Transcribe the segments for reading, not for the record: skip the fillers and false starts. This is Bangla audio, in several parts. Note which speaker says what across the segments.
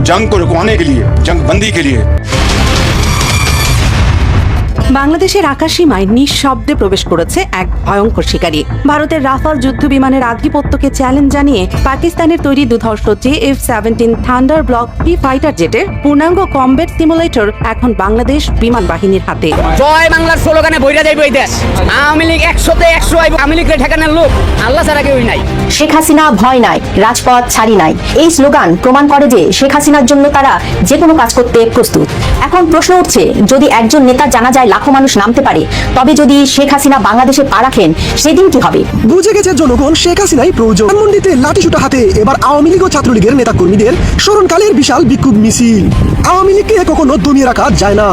Speaker 1: जंग को रुकवाने के लिए, जंग बंदी के लिए।
Speaker 2: বাংলাদেশের আকাশসীমায় নিঃশব্দে প্রবেশ করেছে এক ভয়ঙ্কর শিকারী। ভারতের রাফাল যুদ্ধ বিমানের আধিপত্যকে চ্যালেঞ্জ জানিয়ে পাকিস্তানের তৈরি দুধর্ষ JF-17 থান্ডার ব্লক 3 ফাইটার জেটের পূর্ণাঙ্গ কমব্যাট সিমুলেটর এখন বাংলাদেশ বিমান বাহিনীর হাতে।
Speaker 3: জয় বাংলার স্লোগানে বইরা যাইব এই দেশ। আওয়ামী লীগ 100তে 100 আইব। আওয়ামী লীগের ঠেকানোর লোক আল্লাহ ছাড়া কেউই নাই।
Speaker 4: শেখ হাসিনা ভয় নাই, রাজপথ ছাড়ি নাই, এই স্লোগান প্রমাণ করে যে শেখ হাসিনার জন্য তারা যে কোনো কাজ করতে প্রস্তুত। এখন প্রশ্ন উঠছে, যদি একজন নেতা জানা যায় লাখো মানুষ নামতে পারে, তবে যদি শেখ হাসিনা বাংলাদেশে পা রাখেন সেদিন কি হবে?
Speaker 5: বুঝে গেছে জনগণ শেখ হাসিনাই প্রয়োজন। ধানমন্ডিতে লাঠিসোঁটা হাতে এবার আওয়ামী লীগ ও ছাত্রলীগের নেতা কর্মীদের স্মরণকালের বিশাল বিক্ষোভ মিছিল। আওয়ামী লীগকে কখনো দমিয়ে রাখা যায় না।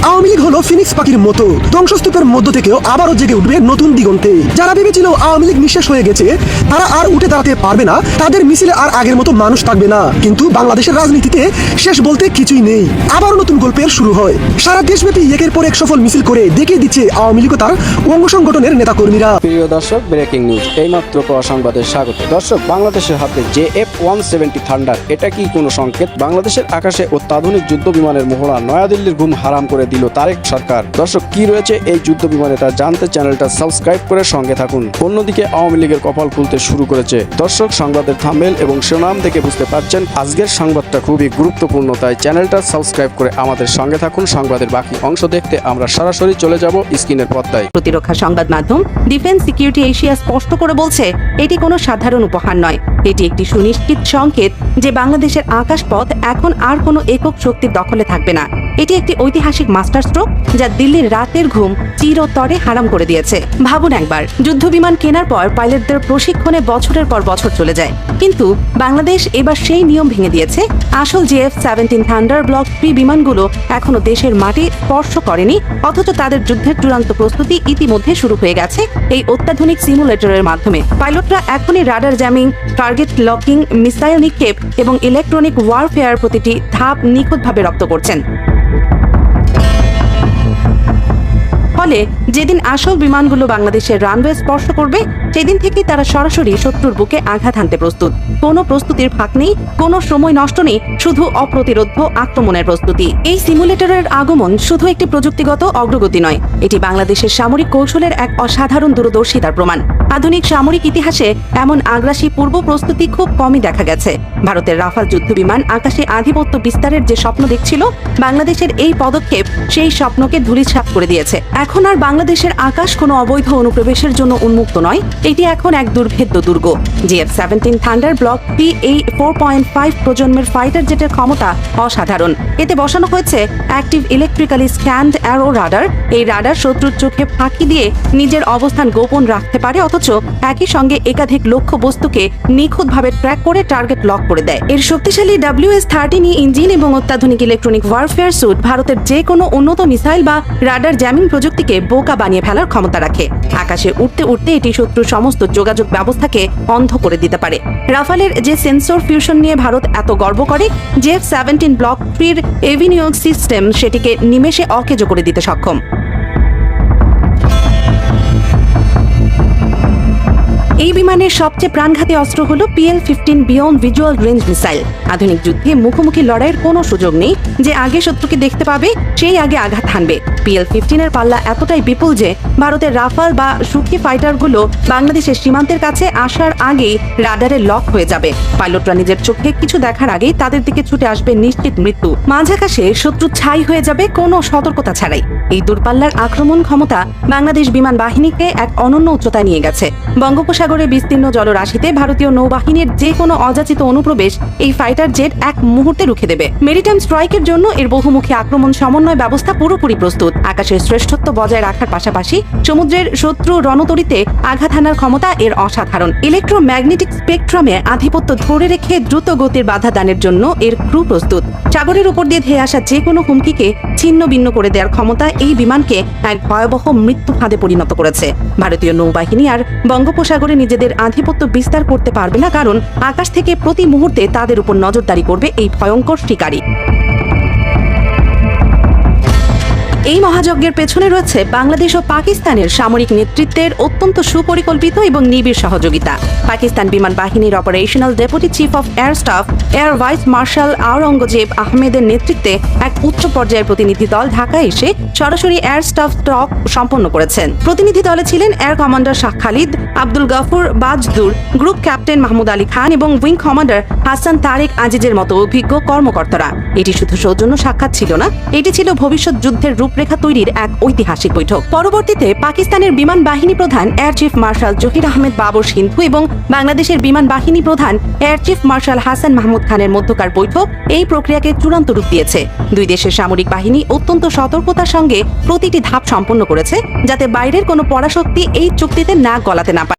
Speaker 5: আওয়ামী লীগ হলো ফিনিক্স পাখির মতো, ধ্বংসস্তূপের মধ্য থেকেও আবারও জেগে উঠবে নতুন দিগন্তে। যারা ভেবেছিল আওয়ামী লীগ নিঃশেষ হয়ে গেছে, তারা আর উঠে দাঁড়াতে পারবে না, তাদের মিছিলে আর আগের মতো মানুষ থাকবে না। কিন্তু বাংলাদেশের রাজনীতিতে শেষ বলতে কিছুই নেই। আবারও নতুন গল্পের শুরু হয়। সারা দেশব্যাপী একের পর এক সফল মিছিল করে দেখিয়ে দিচ্ছে আওয়ামী লীগ ও তার অঙ্গ সংগঠনের নেতাকর্মীরা।
Speaker 6: প্রিয় দর্শক, ব্রেকিং নিউজ এইমাত্র পাওয়া সংবাদে স্বাগত। দর্শক, বাংলাদেশের হাতে JF-170 থান্ডার, এটা কি কোনো সংকেত? বাংলাদেশের আকাশে অত্যাধুনিক যুদ্ধ বিমানের মহড়া, নয়াদিল্লির ঘুম হারাম করে দিল তারেক সরকার। দর্শক, কি রয়েছে এই যুদ্ধ বিমানে তা জানতে চ্যানেলটা সাবস্ক্রাইব করে সঙ্গে থাকুন। অন্যদিকে আওয়ামী লীগের কপাল খুলতে শুরু করেছে। দর্শক, সংবাদের থাম্বনেল এবং শিরোনাম দেখে বুঝতে পারছেন আজকের সংবাদটা খুবই গুরুত্বপূর্ণ, তাই চ্যানেলটা সাবস্ক্রাইব করে আমাদের সঙ্গে থাকুন। সংবাদের বাকি অংশ দেখতে আমরা সরাসরি চলে যাব স্ক্রিনের পর্দায়।
Speaker 2: প্রতিরক্ষা সংবাদ মাধ্যম ডিফেন্স সিকিউরিটি এশিয়া স্পষ্ট করে বলছে, এটি কোনো সাধারণ উপহার নয়, এটি একটি সুনিশ্চিত সংকেত যে বাংলাদেশের আকাশপথ এখন আর কোনো একক শক্তির দখলে থাকবে না। এটি একটি ঐতিহাসিক মাস্টার স্ট্রোক যা দিল্লির রাতের ঘুম চিরতরে হারাম করে দিয়েছে। ভাবুন একবার, যুদ্ধ বিমান কেনার পর পাইলটদের প্রশিক্ষণে বছরের পর বছর চলে যায়, কিন্তু বাংলাদেশ এবার সেই নিয়ম ভেঙে দিয়েছে। আসল JF-17 থান্ডার ব্লক 3 বিমানগুলো এখনো দেশের মাটি স্পর্শ করেনি, অথচ তাদের যুদ্ধের চূড়ান্ত প্রস্তুতি ইতিমধ্যে শুরু হয়ে গেছে এই অত্যাধুনিক সিমুলেটরের মাধ্যমে। পাইলটরা এখনই radar jamming, target locking, missile নিক্ষেপ এবং ইলেকট্রনিক ওয়ারফেয়ার প্রতিটি ধাপ নিখুঁতভাবে রপ্ত করছেন। ফলে যেদিন আসল বিমানগুলো বাংলাদেশের রানওয়ে স্পর্শ করবে, সেদিন থেকেই তারা সরাসরি শত্রুর বুকে আঘাত হানতে প্রস্তুত। কোনো প্রস্তুতির ফাঁক নেই, কোনো সময় নষ্ট নেই, শুধু অপ্রতিরোধ্য আক্রমণের প্রস্তুতি। এই সিমুলেটরের আগমন শুধু একটি প্রযুক্তিগত অগ্রগতি নয়, এটি বাংলাদেশের সামরিক কৌশলের এক অসাধারণ দূরদর্শিতার প্রমাণ। আধুনিক সামরিক ইতিহাসে এমন আগ্রাসী পূর্ব প্রস্তুতি খুব কমই দেখা গেছে। ভারতের রাফাল যুদ্ধ বিমান আকাশে আধিপত্য বিস্তারের যে স্বপ্ন দেখছিল, বাংলাদেশের এই পদক্ষেপ সেই স্বপ্নকে ধূলিসাৎ করে দিয়েছে। এখন আর বাংলাদেশের আকাশ কোনো অবৈধ অনুপ্রবেশের জন্য উন্মুক্ত নয়, এটি এখন এক দুর্ভেদ্য দুর্গ। JF-17 থান্ডার ব্লক 3 এই 4.5 প্রজন্মের ফাইটার জেটের ক্ষমতা অসাধারণ। এতে বসানো হয়েছে active electrically scanned arrow radar. এই রাডার শত্রুর চোখে ফাঁকি দিয়ে নিজের অবস্থান গোপন রাখতে পারে, অথচ একই সঙ্গে একাধিক লক্ষ্য বস্তুকে নিখুঁতভাবে ট্র্যাক করে টার্গেট লক করে দেয়। এর শক্তিশালী WS-13 ইঞ্জিন এবং অত্যাধুনিক ইলেকট্রনিক ওয়ারফেয়ার স্যুট ভারতের যে কোনো উন্নত মিসাইল বা রাডার জ্যামিং প্রযুক্তিকে বোকা বানিয়ে ফেলার ক্ষমতা রাখে। আকাশে উঠতে উঠতে এটি শত্রুর সমস্ত যোগাযোগ ব্যবস্থাকে অন্ধ করে দিতে পারে। রাফালের যে সেন্সর ফিউশন নিয়ে ভারত এত গর্ব করে, JF-17 ব্লক 3 এভিনিউজ সিস্টেম সেটিকে নিমেষে অকেজো করে দিতে সক্ষম। এই বিমানের সবচেয়ে প্রাণঘাতী অস্ত্র হলো PL-15 beyond visual range missile. আধুনিক যুদ্ধে মুখোমুখি লড়াইয়ের কোনো সুযোগ নেই, যে আগে শত্রুকে দেখতে পাবে সেই আগে আঘাত হানবে। PL-15 এর পাল্লা এতটাই বিপুল যে ভারতের রাফাল বা সুখী ফাইটারগুলো বাংলাদেশের সীমান্তের কাছে আসার আগেই রাডারে লক হয়ে যাবে। পাইলটরা নিজের চোখে কিছু দেখার আগেই তাদের দিকে ছুটে আসবে নিশ্চিত মৃত্যু। মাঝ আকাশে শত্রু ছাই হয়ে যাবে কোনো সতর্কতা ছাড়াই। এই দূরপাল্লার আক্রমণ ক্ষমতা বাংলাদেশ বিমান বাহিনীকে এক অনন্য উচ্চতায় নিয়ে গেছে। বঙ্গোপসাগরে বিস্তীর্ণ জলরাশিতে ভারতীয় নৌবাহিনীর যে কোনো অযাচিত অনুপ্রবেশ এই ফাইটার জেট এক মুহূর্তে রুখে দেবে। মেরিটাইম স্ট্রাইকের জন্য এর বহুমুখী আক্রমণ সমন্বয় ব্যবস্থা পুরোপুরি প্রস্তুত। আকাশের শ্রেষ্ঠত্ব বজায় রাখার পাশাপাশি সমুদ্রের শত্রু রণতরীতে আঘাত হানার ক্ষমতা এর অসাধারণ। ইলেকট্রোম্যাগনেটিক স্পেকট্রামে আধিপত্য ধরে রেখে দ্রুত গতির বাধা দানের জন্য এর ক্রু প্রস্তুত। সাগরের উপর দিয়ে ধেয়ে আসা যে কোনো হুমকিকে ছিন্ন ভিন্ন করে দেওয়ার ক্ষমতা এই বিমানকে এক ভয়াবহ মৃত্যু ফাঁদে পরিণত করেছে। ভারতীয় নৌবাহিনী আর বঙ্গোপসাগরে নিজেদের আধিপত্য বিস্তার করতে পারবে না, কারণ আকাশ থেকে প্রতি মুহূর্তে তাদের উপর নজরদারি করবে এই ভয়ঙ্কর শিকারী। এই মহাযজ্ঞের পেছনে রয়েছে বাংলাদেশ ও পাকিস্তানের সামরিক নেতৃত্বের অত্যন্ত সুপরিকল্পিত এবং নিবিড় সহযোগিতা। পাকিস্তান বিমান বাহিনীর operational deputy chief of air staff air vice marshal Aurangzeb আহমেদের নেতৃত্বে এক উচ্চ পর্যায়ের প্রতিনিধি দল ঢাকায় এসে সরাসরি এয়ার স্টাফ স্টক সম্পন্ন করেছেন। প্রতিনিধি দলে ছিলেন air commander Shah Khalid, Abdul Gafur Bajdur, group captain Mahmud Ali Khan এবং উইং কমান্ডার হাসান তারেক আজিজের মতো অভিজ্ঞ কর্মকর্তারা। এটি শুধু সৌজন্য সাক্ষাৎ ছিল না, এটি ছিল ভবিষ্যৎ যুদ্ধের রূপরেখা তৈরির এক ঐতিহাসিক বৈঠক। পরবর্তীতে পাকিস্তানের বিমান বাহিনী প্রধান air chief marshal Zaheer Ahmed Babar Sidhu এবং বাংলাদেশের বিমান বাহিনী প্রধান air chief marshal Hasan Mahmud খানের মধ্যকার বৈঠক এই প্রক্রিয়াকে চূড়ান্ত রূপ দিয়েছে। দুই দেশের সামরিক বাহিনী অত্যন্ত সতর্কতার সঙ্গে প্রতিটি ধাপ সম্পন্ন করেছে, যাতে বাইরের কোনো পরাশক্তি এই চুক্তিতে নাক গলাতে না পারে।